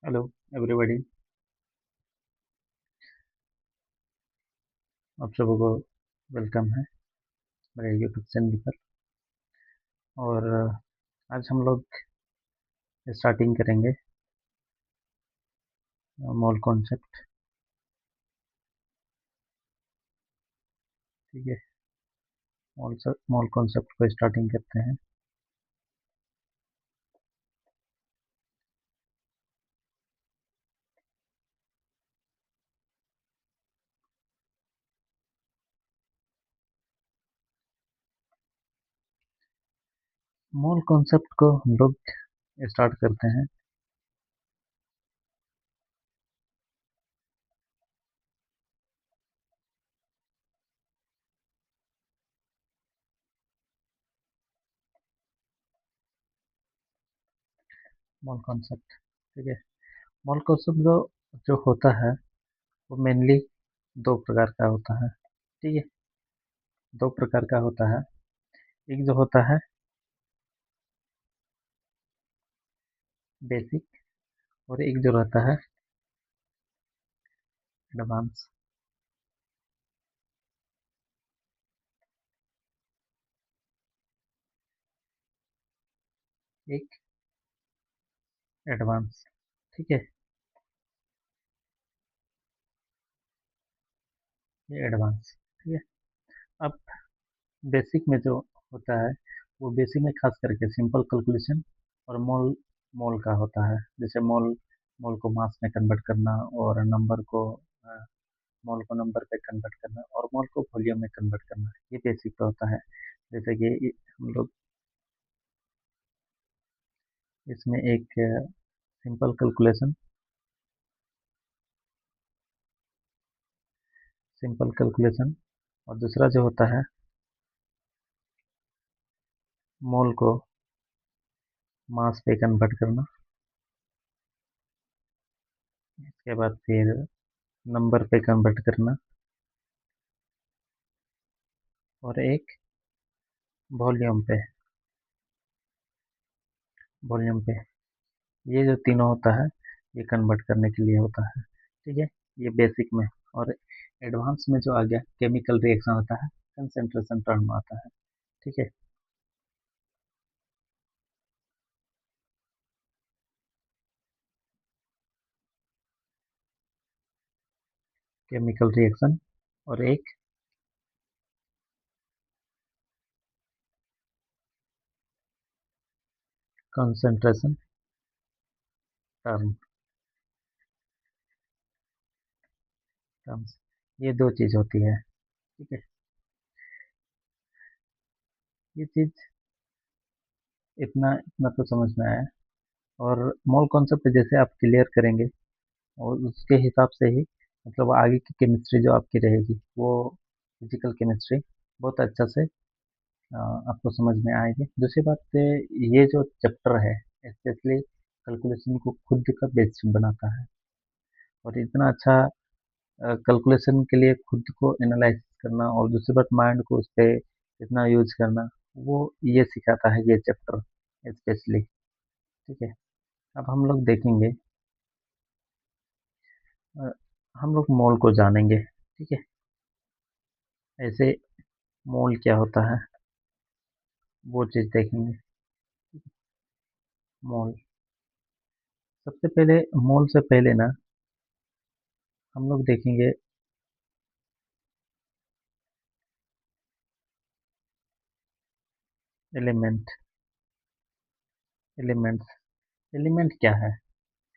Hello everybody. आप सबको welcome है मेरे यूट्यूब चैनल पर। और आज हम लोग स्टार्टिंग करेंगे मॉल कॉन्सेप्ट। ठीक है, मॉल कॉन्सेप्ट को स्टार्टिंग करते हैं। मॉल कॉन्सेप्ट को हम लोग स्टार्ट करते हैं। मॉल कॉन्सेप्ट, ठीक है। मॉल कॉन्सेप्ट जो जो होता है वो मेनली दो प्रकार का होता है। ठीक है, दो प्रकार का होता है। एक जो होता है बेसिक, और एक जो रहता है एडवांस। एक एडवांस, ठीक है। ये एडवांस, ठीक है। अब बेसिक में जो होता है वो बेसिक में खास करके सिंपल कैलकुलेशन और मोल मोल का होता है। जैसे मोल मोल को मास में कन्वर्ट करना, और नंबर को मोल को नंबर पे कन्वर्ट करना, और मोल को वॉल्यूम में कन्वर्ट करना, ये बेसिक पे होता है। जैसे कि हम लोग इसमें एक सिंपल कैलकुलेशन, सिंपल कैलकुलेशन, और दूसरा जो होता है मोल को मास पे कन्वर्ट करना, इसके बाद फिर नंबर पे कन्वर्ट करना, और एक वॉल्यूम पे, वॉल्यूम पे। ये जो तीनों होता है ये कन्वर्ट करने के लिए होता है। ठीक है, ये बेसिक में। और एडवांस में जो आ गया केमिकल रिएक्शन होता है, कंसेंट्रेशन टर्म आता है। ठीक है, केमिकल रिएक्शन और एक कंसेंट्रेशन टर्म, टर्म्स। ये दो चीज होती है। ठीक है, ये चीज इतना इतना तो समझ में आया। और मोल कॉन्सेप्ट जैसे आप क्लियर करेंगे और उसके हिसाब से ही मतलब आगे की केमिस्ट्री जो आपकी रहेगी वो फिजिकल केमिस्ट्री बहुत अच्छा से आपको समझ में आएगी। दूसरी बात ये जो चैप्टर है स्पेशली कैलकुलेशन को खुद का बेस बनाता है। और इतना अच्छा कैलकुलेशन के लिए खुद को एनालाइज करना, और दूसरी बात माइंड को उस पर इतना यूज करना, वो ये सिखाता है ये चैप्टर स्पेशली। ठीक है, अब हम लोग देखेंगे, अ, हम लोग मोल को जानेंगे। ठीक है, ऐसे मोल क्या होता है वो चीज़ देखेंगे। मोल, सबसे पहले मोल से पहले ना हम लोग देखेंगे एलिमेंट, एलिमेंट्स। एलिमेंट क्या है?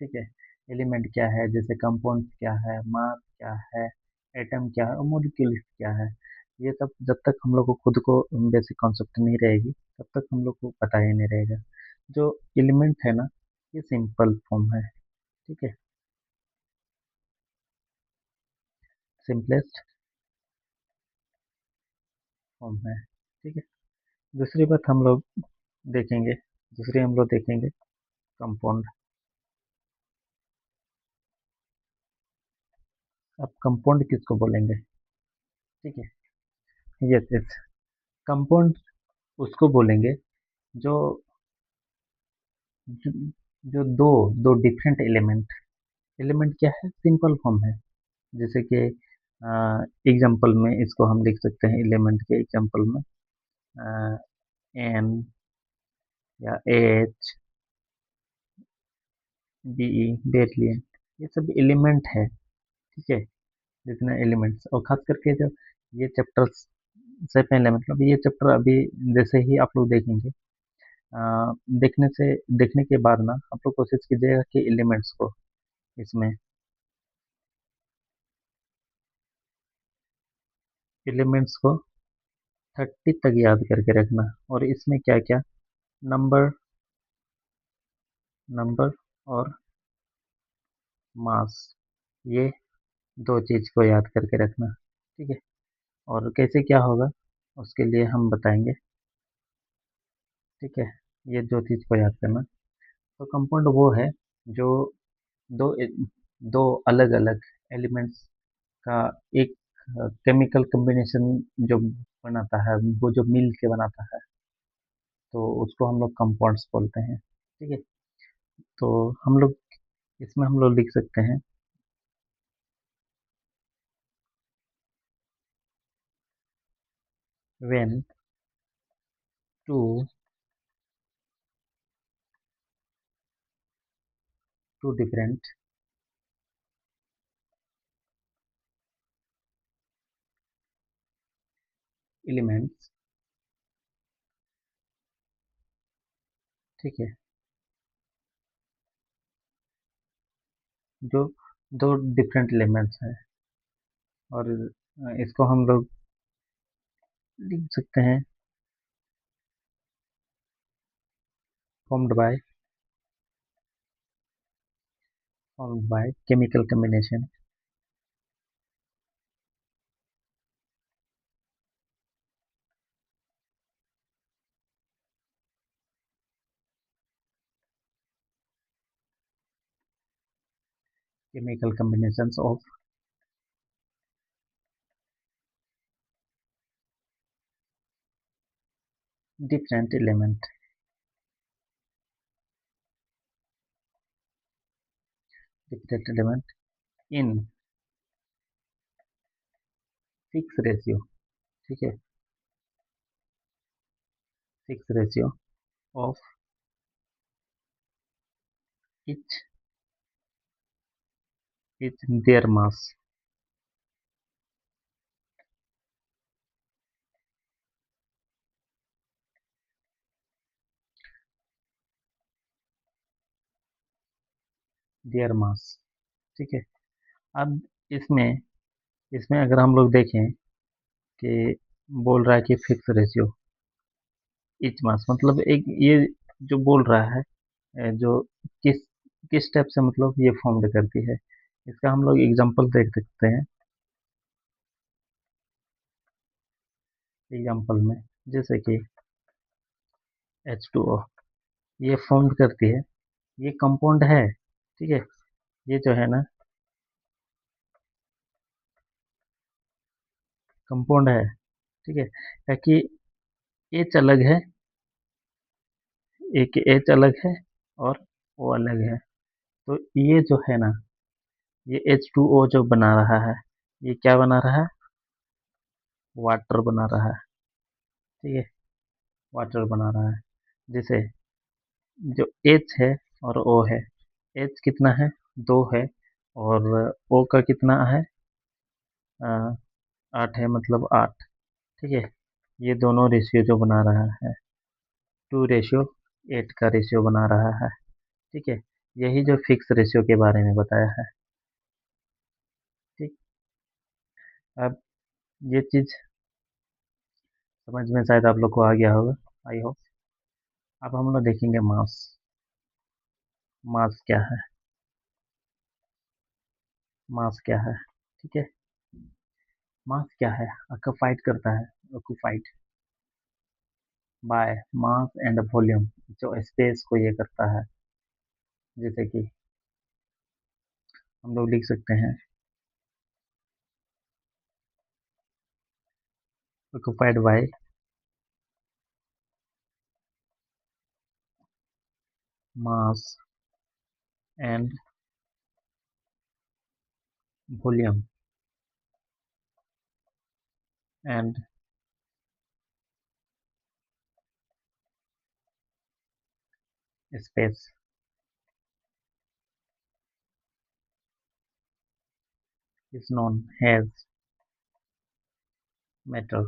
ठीक है, एलिमेंट क्या है, जैसे कंपाउंड क्या है, मास क्या है, एटम क्या है, और मॉलिक्यूल क्या है। ये सब जब तक हम लोग को खुद को बेसिक कॉन्सेप्ट नहीं रहेगी तब तक हम लोग को पता ही नहीं रहेगा। जो एलिमेंट है ना, ये सिंपल फॉर्म है। ठीक है, सिंपलेस्ट फॉर्म है। ठीक है, दूसरी बात हम लोग देखेंगे, दूसरी हम लोग देखेंगे कंपाउंड। अब कंपाउंड किसको बोलेंगे? ठीक है, यस यस, कंपाउंड उसको बोलेंगे जो जो दो दो डिफरेंट एलिमेंट, एलिमेंट क्या है, सिंपल फॉर्म है। जैसे कि एग्जाम्पल में इसको हम लिख सकते हैं, एलिमेंट के एग्जाम्पल में एन या एच, बी, बेरिलियन, ये सब एलिमेंट है। ठीक है, जितने एलिमेंट्स, और खास करके जब ये चैप्टर से पहले, मतलब ये चैप्टर अभी जैसे ही आप लोग देखेंगे, देखने से, देखने के बाद ना आप लोग कोशिश कीजिएगा कि एलिमेंट्स को, इसमें एलिमेंट्स को 30 तक याद करके रखना, और इसमें क्या क्या, नंबर, नंबर और मास, ये दो चीज को याद करके रखना। ठीक है, और कैसे क्या होगा उसके लिए हम बताएंगे। ठीक है, ये दो चीज को याद करना। तो कंपाउंड वो है जो दो दो अलग अलग एलिमेंट्स का एक केमिकल कॉम्बिनेशन जो बनाता है, वो जो मिल के बनाता है, तो उसको हम लोग कंपाउंड्स बोलते हैं। ठीक है, तो हम लोग इसमें हम लोग लिख सकते हैं, when two two different elements। ठीक है, जो दो डिफरेंट एलिमेंट्स हैं, और इसको हम लोग लिख सकते हैं, formed by chemical combination। chemical combinations of different element in fixed ratio। ठीक है, fixed ratio of each each their mass। their mass। ठीक है, अब इसमें इसमें अगर हम लोग देखें कि बोल रहा है कि फिक्स रेशियो इच मास, मतलब एक ये जो बोल रहा है, जो किस किस टाइप से मतलब ये फॉर्म्ड करती है, इसका हम लोग एग्जांपल देख सकते हैं। एग्जांपल में जैसे कि H2O, ये फॉर्म्ड करती है, ये कंपाउंड है। ठीक है, ये जो है ना, कंपाउंड है। ठीक है, ताकि एच अलग है, एक एच अलग है और ओ अलग है, तो ये जो है ना, ये H2O जो बना रहा है, ये क्या बना रहा है, वाटर बना रहा है। ठीक है, वाटर बना रहा है। जैसे जो एच है और ओ है, एच कितना है, 2 है, और ओ का कितना है, 8 है, मतलब 8। ठीक है, ये दोनों रेशियो जो बना रहा है, 2:8 का रेशियो बना रहा है। ठीक है, यही जो फिक्स रेशियो के बारे में बताया है। ठीक, अब ये चीज समझ में शायद आप लोग को आ गया होगा, आई होप। अब हम लोग देखेंगे मास। मास क्या है, मास क्या है। ठीक है, मास क्या है, ऑक्यूपाइड करता है, occupied by mass and volume, जो स्पेस को ये करता है। जैसे कि हम लोग लिख सकते हैं, occupied by mass and volume and space is known as matter।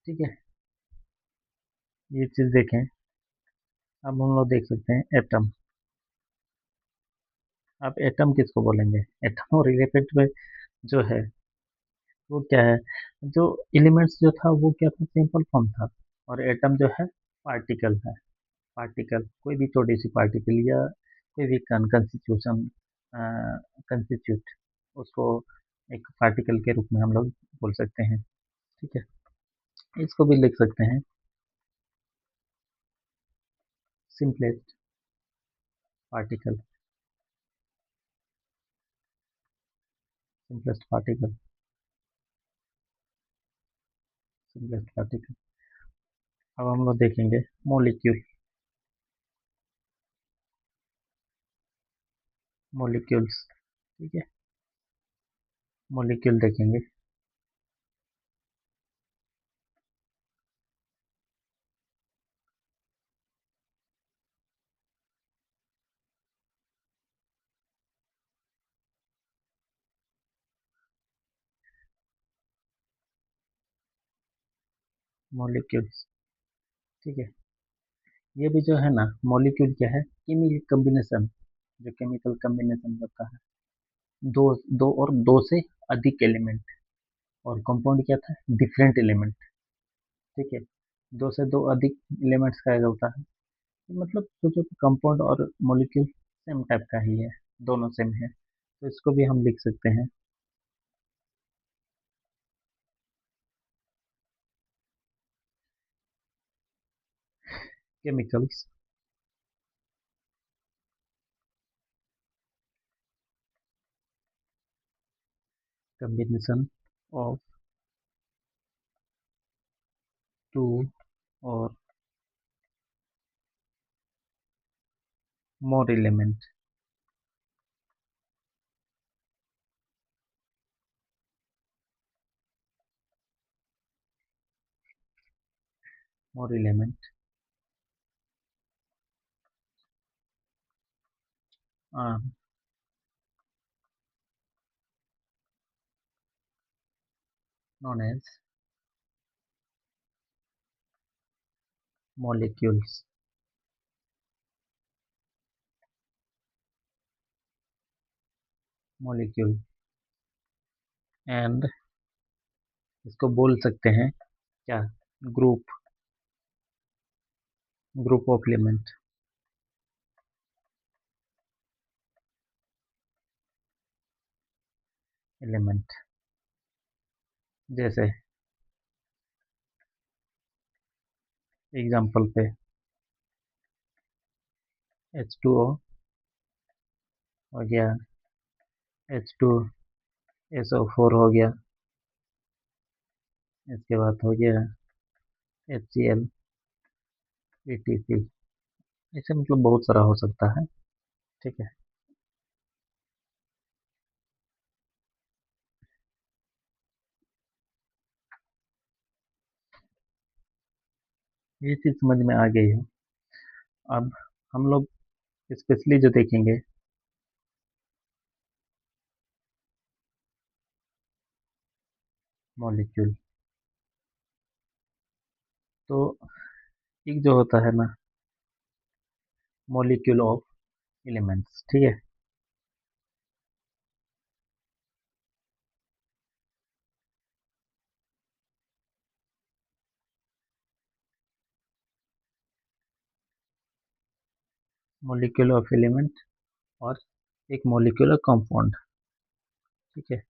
ठीक है, ये चीज देखें। अब हम लोग देख सकते हैं एटम। अब एटम किसको बोलेंगे? एटम और रिलेटेड में जो है वो क्या है? जो एलिमेंट्स जो था वो क्या था? सिंपल फॉर्म था। और एटम जो है पार्टिकल है। पार्टिकल, कोई भी छोटी सी पार्टिकल या कोई भी कंस्टिट्यूशन कंस्टिट्यूट, उसको एक पार्टिकल के रूप में हम लोग बोल सकते हैं। ठीक है, इसको भी लिख सकते हैं simplest particle. Simplest particle, simplest particle. अब हम लोग देखेंगे मोलिक्यूल। मोलिक्यूल्स, ठीक है, मोलिक्यूल देखेंगे। मोलिक्यूल्स, ठीक है। ये भी जो है ना, मॉलिक्यूल क्या है? केमिकल कॉम्बिनेशन, जो केमिकल कॉम्बिनेशन होता है दो दो और दो से अधिक एलिमेंट। और कंपाउंड क्या था? Different element. ठीक है, दो से दो अधिक एलिमेंट्स का होता है। मतलब सोचो कि कंपाउंड और मॉलिक्यूल सेम टाइप का ही है, दोनों सेम है, तो इसको भी हम लिख सकते हैं केमिकल्स कॉम्बिनेशन ऑफ टू और more element. More element are known as molecules। Molecule, and इसको बोल सकते हैं क्या? Group, group of element. Element जैसे एग्जांपल पे H2O हो गया, H2SO4 हो गया, इसके बाद हो गया HCl, ETC। ऐसे मतलब बहुत सारा हो सकता है। ठीक है, ये चीज समझ में आ गई है। अब हम लोग स्पेशली जो देखेंगे मॉलिक्यूल, तो एक जो होता है ना मॉलिक्यूल ऑफ एलिमेंट्स। ठीक है, मॉलिक्यूल ऑफ एलिमेंट और एक मॉलिक्यूलर कंपाउंड। ठीक है,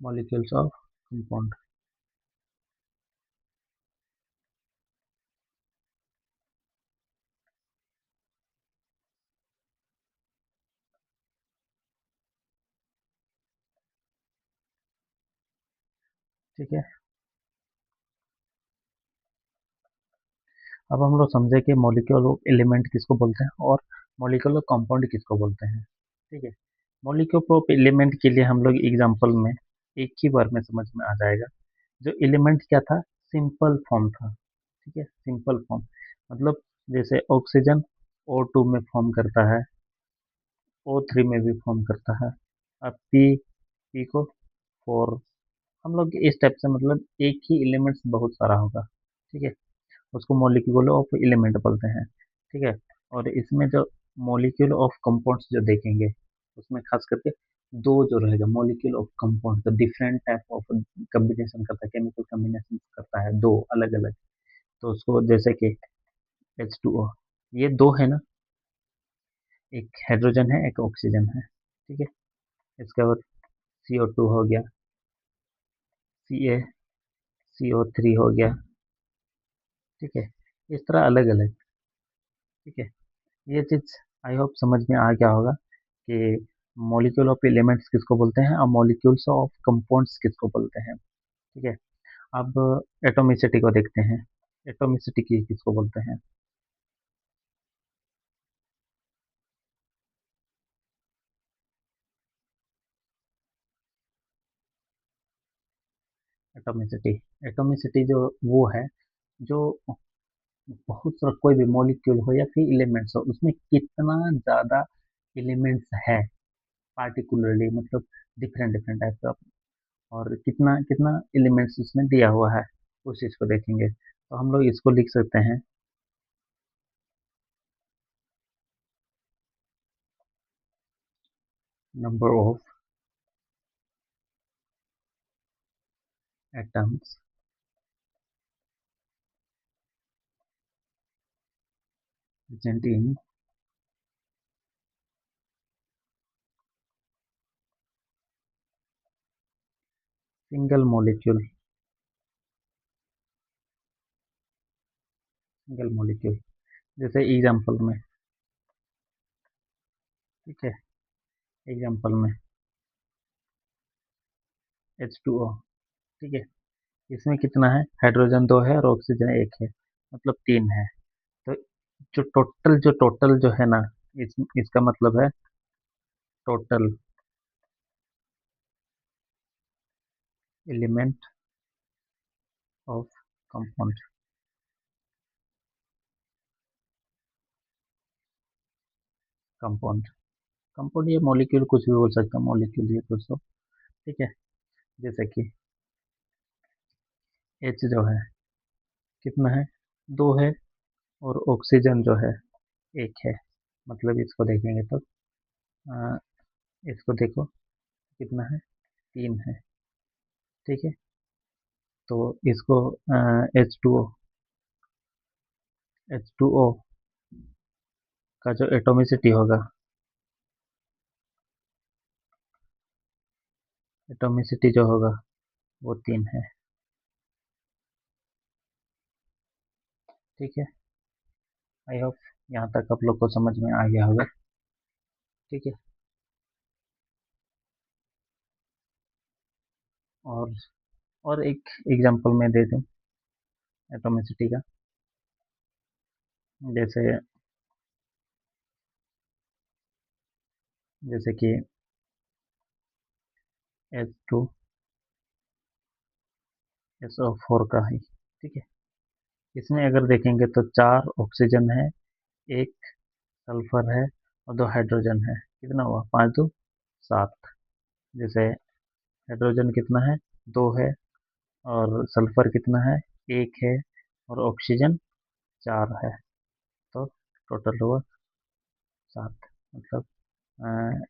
मॉलिक्यूल्स ऑफ कंपाउंड। ठीक है। अब हम लोग समझे कि मॉलिक्यूल ऑफ एलिमेंट किसको बोलते हैं और मॉलिक्यूल ऑफ कंपाउंड किसको बोलते हैं। ठीक है। मॉलिक्यूल ऑफ एलिमेंट के लिए हम लोग एग्जांपल में एक ही बार में समझ में आ जाएगा। जो एलिमेंट क्या था, सिंपल फॉर्म था। ठीक है, सिंपल फॉर्म मतलब जैसे ऑक्सीजन O2 में फॉर्म करता है, O3 में भी फॉर्म करता है। अब पी को 4, हम लोग इस टाइप से मतलब एक ही एलिमेंट्स बहुत सारा होगा। ठीक है, उसको मॉलिक्यूल ऑफ एलिमेंट बोलते हैं। ठीक है। और इसमें जो मॉलिक्यूल ऑफ कंपाउंड्स जो देखेंगे, उसमें खास करके दो जो रहेगा मॉलिक्यूल ऑफ कंपाउंड, तो डिफरेंट टाइप ऑफ कम्बिनेशन करता है, केमिकल कम्बिनेशन करता है दो अलग अलग। तो उसको जैसे कि H2O, ये दो है ना, एक हाइड्रोजन है एक ऑक्सीजन है। ठीक है। इसके बाद CO2 हो गया, CaCO3 हो गया। ठीक है। इस तरह अलग अलग। ठीक है। ये चीज आई होप समझ में आ गया होगा कि मॉलिक्यूल ऑफ एलिमेंट्स किसको बोलते हैं और मॉलिक्यूल्स ऑफ कंपाउंड्स किसको बोलते हैं। ठीक है। अब एटॉमिसिटी को देखते हैं। एटॉमिसिटी की किसको बोलते हैं। एटॉमिसिटी, एटॉमिसिटी जो वो है जो बहुत सारा कोई भी मॉलिक्यूल हो या फिर एलिमेंट्स हो, उसमें कितना ज़्यादा एलिमेंट्स है पार्टिकुलरली, मतलब डिफरेंट डिफरेंट टाइप का, और कितना कितना एलिमेंट्स उसमें दिया हुआ है, उस चीज़ को देखेंगे। तो हम लोग इसको लिख सकते हैं, number of atoms present in single molecule, single molecule. जैसे एग्जांपल में, ठीक है, एग्जांपल में H2O। ठीक है। इसमें कितना है, हाइड्रोजन दो है और ऑक्सीजन एक है, मतलब तीन है। तो जो टोटल जो है ना, इसका मतलब है total element of compound. Compound, compound ये मॉलिक्यूल कुछ भी बोल सकता है, मॉलिक्यूल ये कुछ तो। ठीक है। जैसे कि H जो है कितना है, दो है, और ऑक्सीजन जो है एक है। मतलब इसको देखेंगे तो अ, इसको देखो कितना है, तीन है। ठीक है। तो इसको H2O का जो एटोमिसिटी होगा, एटोमिसिटी जो होगा वो तीन है। ठीक है। आई होप यहाँ तक आप लोग को समझ में आ गया होगा। ठीक है। और और एक एग्जांपल मैं दे दूँ एटोमिसिटी का। जैसे जैसे कि H2SO4 का है। ठीक है। इसमें अगर देखेंगे तो चार ऑक्सीजन है, एक सल्फर है और दो हाइड्रोजन है। कितना हुआ, पाँच दो सात। जैसे हाइड्रोजन कितना है, दो है, और सल्फर कितना है, एक है, और ऑक्सीजन चार है। तो टोटल हुआ सात। मतलब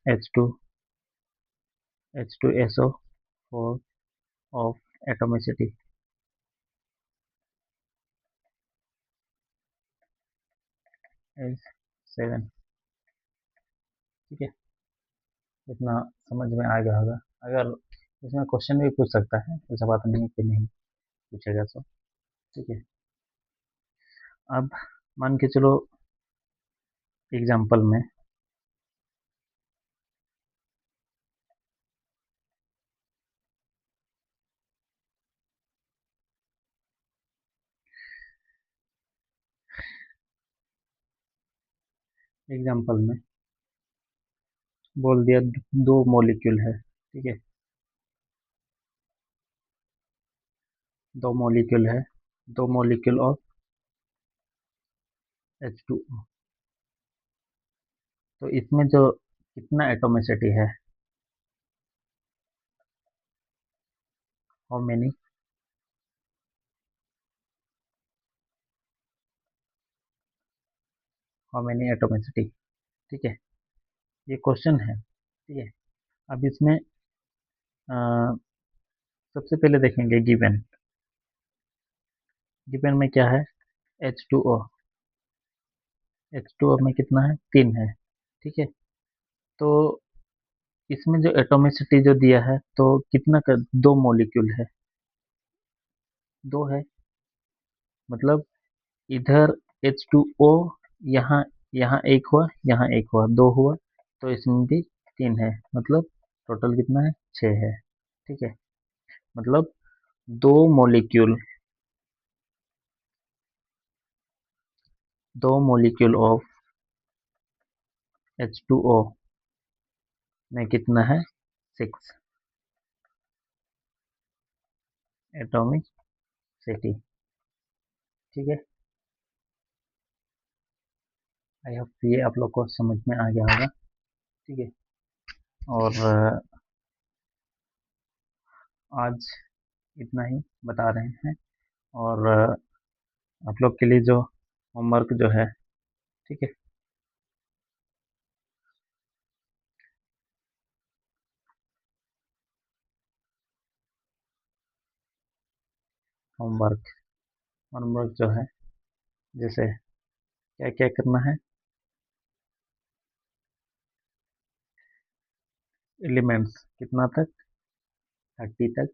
H2SO4 of atomicity is seven. ठीक है। इतना समझ में आ गया होगा। अगर इसमें क्वेश्चन भी पूछ सकता है, ऐसा बात नहीं कि नहीं पूछेगा तो। ठीक है। अब मान के चलो एग्जाम्पल में, एग्जाम्पल में बोल दिया दो मॉलिक्यूल है, ठीक है, दो मॉलिक्यूल है, दो मॉलिक्यूल ऑफ H2O। तो इसमें जो कितना एटोमिसिटी है, how many, how many atomicity, ठीक है, ये क्वेश्चन है, ठीक है। अब इसमें अ, सबसे पहले देखेंगे गिवन, गिवन में क्या है, H2O, H2O में कितना है, 3 है, ठीक है। तो इसमें जो एटोमिसिटी जो दिया है, तो कितना का, दो मॉलिक्यूल है, दो है, मतलब इधर H2O, यहाँ यहाँ एक हुआ, यहाँ एक हुआ, दो हुआ, तो इसमें भी 3 है, मतलब टोटल कितना है, 6 है, ठीक है। मतलब दो मॉलिक्यूल, दो मॉलिक्यूल ऑफ H2O में कितना है, 6 एटॉमिक सिटी, ठीक है। आई होप ये आप लोग को समझ में आ गया होगा, ठीक है। और आज इतना ही बता रहे हैं। और आप लोग के लिए जो होमवर्क जो है, ठीक है, होमवर्क, होमवर्क जो है, जैसे क्या क्या करना है, एलिमेंट्स कितना तक, 30 तक,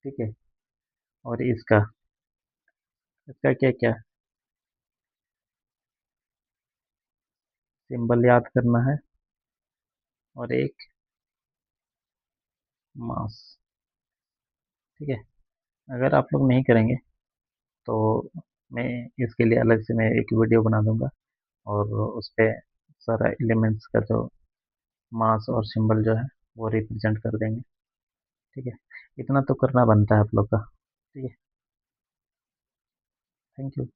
ठीक है। और इसका, इसका क्या क्या सिंबल याद करना है, और एक मास, ठीक है। अगर आप लोग नहीं करेंगे तो मैं इसके लिए अलग से मैं एक वीडियो बना दूंगा, और उस पर सारा एलिमेंट्स का जो मास और सिंबल जो है वो रिप्रेजेंट कर देंगे, ठीक है। इतना तो करना बनता है आप लोग का, ठीक है। Thank you.